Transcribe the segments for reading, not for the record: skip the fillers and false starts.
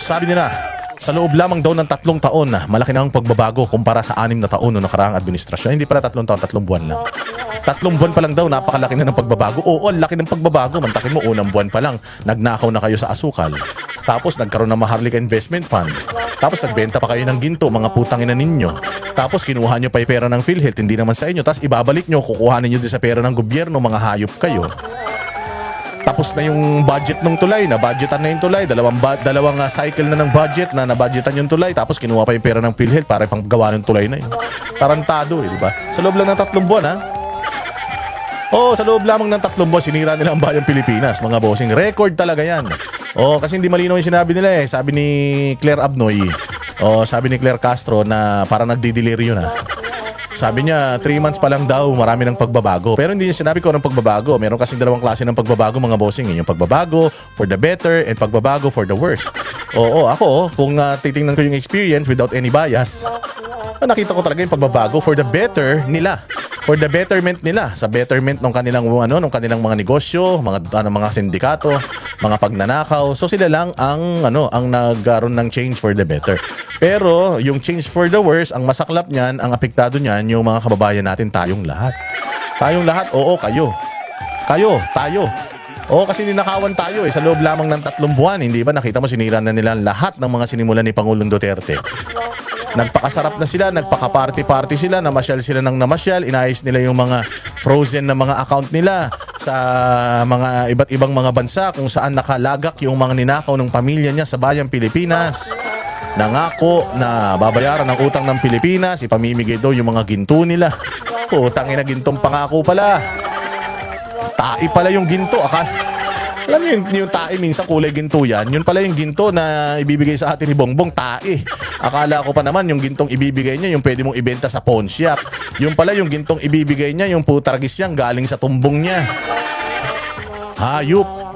sabi nila, sa loob lamang daw ng 3 taon, malaki na ang pagbabago kumpara sa 6 na taon noong nakaraang administrasyon. Hindi pala 3 taon, 3 buwan lang. 3 buwan pa lang daw, napakalaki na ng pagbabago. Oo, ang laki ng pagbabago. Mantakin mo, unang buwan pa lang, nagnakaw na kayo sa asukal. Tapos nagkaroon ng Maharlika Investment Fund. Tapos nagbenta pa kayo ng ginto, mga putangina ninyo. Tapos kinuha nyo pa yung pera ng PhilHealth, hindi naman sa inyo. Tapos ibabalik nyo, kukuhanin nyo din sa pera ng gobyerno, mga hayop kayo. Tapos na yung budget ng tulay, na-budgetan na yung tulay, dalawang cycle na ng budget na na-budgetan yung tulay, tapos kinuha pa yung pera ng PhilHealth para ipanggawa ng tulay na yun. Tarantado di ba? Sa loob lang ng 3 buwan, ha? Oo, sa loob lamang ng 3 buwan, sinira nila ang bayang Pilipinas, mga bossing. Record talaga yan. Oo, kasi hindi malinaw yung sinabi nila eh. Sabi ni Claire Abnoy, sabi ni Claire Castro na parang nagdideliryo na. Sabi niya, 3 months pa lang daw, marami ng pagbabago. Pero hindi niya sinabi ko ng pagbabago. Meron kasing dalawang klase ng pagbabago, mga bossing. Yung pagbabago for the better and pagbabago for the worse. Oo, ako, kung titingnan ko yung experience without any bias, nakita ko talaga yung pagbabago for the better nila. For the betterment nila, sa betterment ng kanilang ng kanilang mga negosyo, mga sindikato, mga pagnanakaw. So sila lang ang nagkaroon ng change for the better. Pero yung change for the worse, ang masaklap niyan, ang apektado niyan yung mga kababayan natin, tayong lahat. Tayong lahat, oo, kayo. Kayo, tayo. Oo, kasi ninakawan tayo sa loob lamang ng 3 buwan. Hindi ba nakita mo sinira na nila lahat ng mga sinimulan ni Pangulong Duterte? Nagpakasarap na sila, nagpaka-party-party sila, namasyal sila ng namasyal, inayos nila yung mga frozen na mga account nila sa mga iba't ibang mga bansa kung saan nakalagak yung mga ninakaw ng pamilya niya sa bayang Pilipinas. Nangako na babayaran ng utang ng Pilipinas, ipamimigay daw yung mga ginto nila. Utangin na gintong pangako pala. Tae pala yung ginto, alam niyo yung tae minsan kulay ginto yan. Yun pala yung ginto na ibibigay sa atin ni Bongbong, tae. Akala ko pa naman yung gintong ibibigay niya yung pwede mong ibenta sa pawn shop. Yung pala yung gintong ibibigay niya yung putargis yang galing sa tumbong niya. Hayop.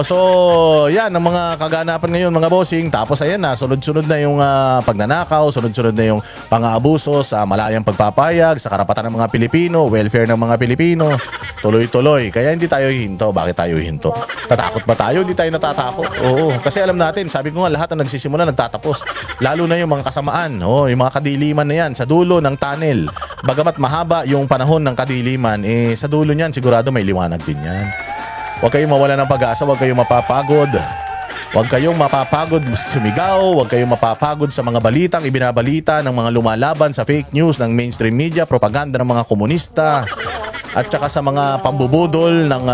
So yan ang mga kaganapan ngayon, mga bossing. Tapos ayan na, sunod-sunod na yung pagnanakaw, sunod-sunod na yung pang-aabuso sa malayang pagpapayag, sa karapatan ng mga Pilipino, welfare ng mga Pilipino. Tuloy-tuloy. Kaya hindi tayo hinto. Bakit tayo hinto? Tatakot ba tayo? Hindi tayo natatakot. Oo. Kasi alam natin, sabi ko nga, lahat na nagsisimula, nagtatapos. Lalo na yung mga kasamaan, yung mga kadiliman na yan, sa dulo ng tunnel. Bagamat mahaba yung panahon ng kadiliman, sa dulo niyan, sigurado may liwanag din yan. Huwag kayong mawala ng pag-asa, huwag kayong mapapagod. Huwag kayong mapapagod sumigaw, huwag kayong mapapagod sa mga balitang ibinabalita ng mga lumalaban sa fake news ng mainstream media, propaganda ng mga komunista, at saka sa mga pambubudol ng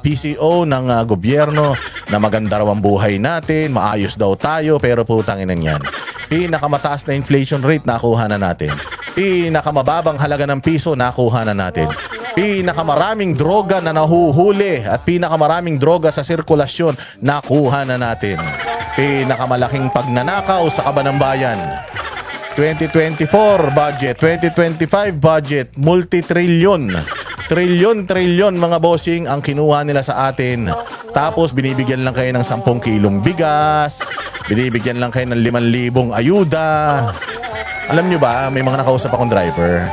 PCO, ng gobyerno, na maganda raw ang buhay natin, maayos daw tayo, pero putangin yan. Pinakamataas na inflation rate, nakuha na natin. Pinakamababang halaga ng piso, nakuha na natin. Pinakamaraming droga na nahuhuli at pinakamaraming droga sa sirkulasyon, nakuha na natin. Pinakamalaking pagnanakaw sa kaban ng bayan. 2024 budget, 2025 budget, multi-trillion. Trilyon mga bossing ang kinuha nila sa atin. Tapos binibigyan lang kayo ng 10 kilong bigas, binibigyan lang kayo ng 5,000 ayuda. Alam nyo ba, may mga nakausap akong driver.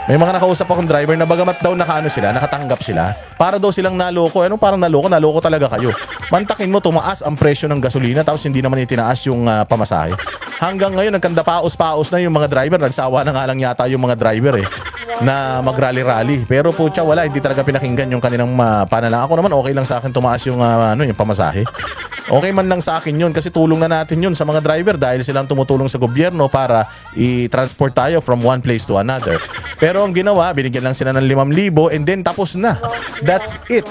May mga nakausap akong driver na bagamat daw nakatanggap sila, para daw silang naloko. Anong parang naloko? Naloko talaga kayo. Mantakin mo, tumaas ang presyo ng gasolina, tapos hindi naman itinaas yung pamasahe. Hanggang ngayon, nagkanda-paos-paos na yung mga driver. Nagsawa na nga lang yata yung mga driver na mag-rally-rally. Pero putya, wala, hindi talaga pinakinggan yung kanilang panalang. Ako naman, okay lang sa akin tumaas yung pamasahe. Okay man lang sa akin yun kasi tulong na natin yun sa mga driver dahil silang tumutulong sa gobyerno para i-transport tayo from one place to another. Pero ang ginawa, binigyan lang sila ng 5,000 and then tapos na. That's it.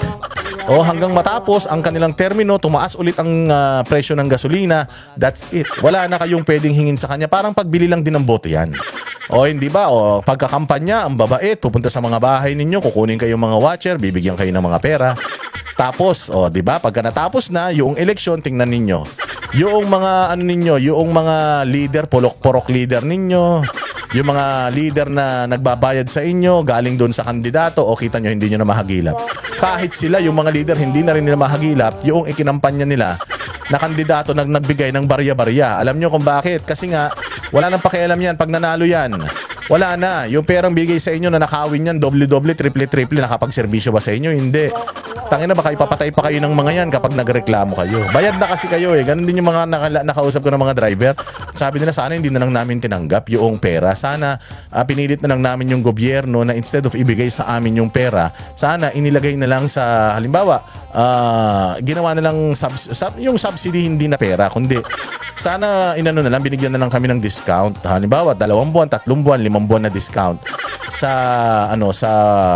Hanggang matapos ang kanilang termino, tumaas ulit ang presyo ng gasolina. That's it. Wala na kayong pwedeng hingin sa kanya. Parang pagbili lang din ng boto yan. Hindi ba? Pagkakampanya, ang babait, pupunta sa mga bahay ninyo, kukunin kayong mga watcher, bibigyan kayo ng mga pera. Tapos, di ba? Pagka natapos na yung eleksyon, tingnan ninyo. Yung mga yung mga leader, porok leader ninyo, yung mga leader na nagbabayad sa inyo, galing doon sa kandidato, kita nyo, hindi nyo na mahagilap. Kahit sila, yung mga leader, hindi na rin nila mahagilap, yung ikinampanya nila na kandidato nagbigay ng barya-barya. Alam nyo kung bakit? Kasi nga, wala nang pakialam yan pag nanalo yan. Wala na. Yung perang bigay sa inyo na nakawin yan, doble-doble, triple-triple, nakapagserbisyo ba sa inyo? Hindi. tangina baka ipapatay pa kayo ng mga yan kapag nagreklamo kayo. Bayad na kasi kayo eh. Ganun din yung mga nakausap ko ng mga driver. Sabi nila sana hindi na lang namin tinanggap yung pera. Sana pinilit na lang namin yung gobyerno na instead of ibigay sa amin yung pera, sana inilagay na lang sa halimbawa ginawa na lang yung subsidy hindi na pera kundi sana inano na lang binigyan na lang kami ng discount. Halimbawa 2 buwan, 3 buwan, 5 buwan na discount sa sa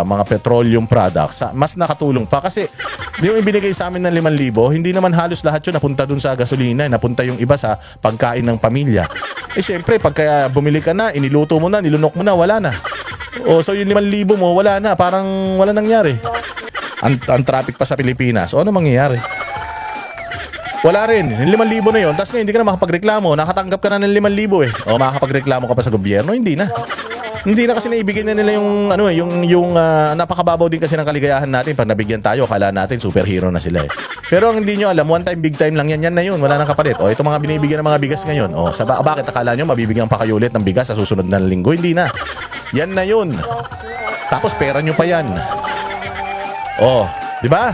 mga petroleum products. Mas nakatulong pa kasi yung ibinigay sa amin ng 5,000, hindi naman halos lahat yun napunta dun sa gasolina, napunta yung iba sa pagkain ng pamilya. Eh syempre, pagka bumili ka na, iniluto mo na, nilunok mo na, wala na. So yung 5,000 mo, wala na, parang wala nangyari. Ang traffic pa sa Pilipinas. O ano mangyayari? Wala rin. Yung 5,000 na yun, tapos ngayon hindi ka na makapagreklamo, nakatanggap ka na ng 5,000 eh. O makakapagreklamo ka pa sa gobyerno? Hindi na. Hindi na kasi naibigay na nila yung napakababaw din kasi ng kaligayahan natin. Pag nabigyan tayo, akala natin superhero na sila eh. Pero ang hindi nyo alam, one time, big time lang yan. Yan na yun. Wala nang kapalit. O ito mga binibigyan ng mga bigas ngayon. O bakit akala nyo mabibigyan pa kayo ulit ng bigas sa susunod na linggo? Hindi na. Yan na yun. Tapos pera nyo pa yan. O, di ba?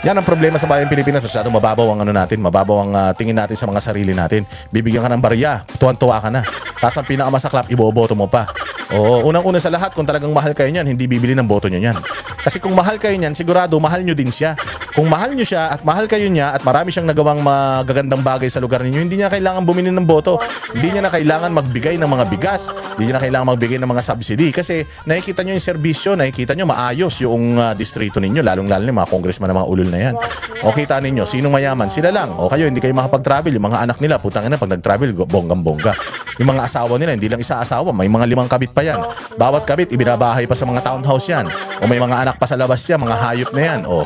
Yan ang problema sa bayang Pilipinas. Masyadong mababaw ang natin. Mababaw ang tingin natin sa mga sarili natin. Bibigyan ka ng barya, tuwan-tuwa ka na. Tapos ang pinakamasaklap, iboboto mo pa. Oo, unang-una sa lahat, kung talagang mahal kayo niyan, hindi bibili ng boto nyo niyan. Kasi kung mahal kayo niyan, sigurado mahal nyo din siya. Kung mahal nyo siya at mahal kayo niya at marami siyang nagawang magagandang bagay sa lugar ninyo, hindi niya kailangan bumili ng boto. Hindi niya na kailangan magbigay ng mga bigas. Hindi niya na kailangan magbigay ng mga subsidy. Kasi nakikita nyo yung serbisyo, nakikita nyo maayos yung distrito ninyo, lalong-lalo yung mga congressman na mga ulol na yan. O kita ninyo, sinong mayaman? Sila lang. O kayo, hindi kayo makapag-travel. Yung mga anak nila, putang ina, pag nag-travel, bonggang-bongga. Yung mga asawa nila, hindi lang isa asawa, may mga 5 kabit pa yan. Bawat kabit, ibinabahay pa sa mga townhouse yan. O may mga anak pa sa labas yan, mga hayop na yan. O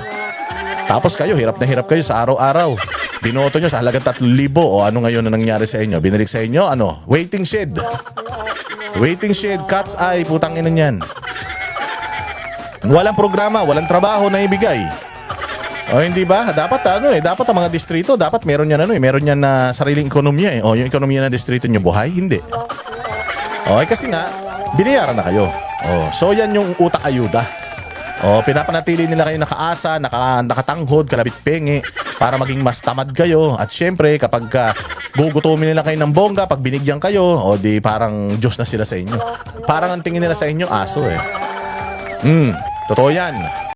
tapos kayo, hirap na hirap kayo sa araw-araw. Binoto nyo sa halagang 3,000. O ano ngayon na nangyari sa inyo? Binalik sa inyo, waiting shed. Waiting shed, cat's eye, putang ina niyan. Walang programa, walang trabaho na ibigay. O hindi ba? Dapat dapat ang mga distrito, dapat meron yan meron yan na sariling ekonomiya eh. O yung ekonomiya ng distrito nyo buhay, hindi. Okay, kasi nga binayaran na kayo. So yan yung utak ayuda. Pinapanatili nila kayo nakaasa, nakatanghod, kalabit pengi para maging mas tamad kayo. At syempre, kapag gugutumin nila kayo ng bongga, pag binigyan kayo, di parang Diyos na sila sa inyo. Parang ang tingin nila sa inyo, aso eh. Totoo yan.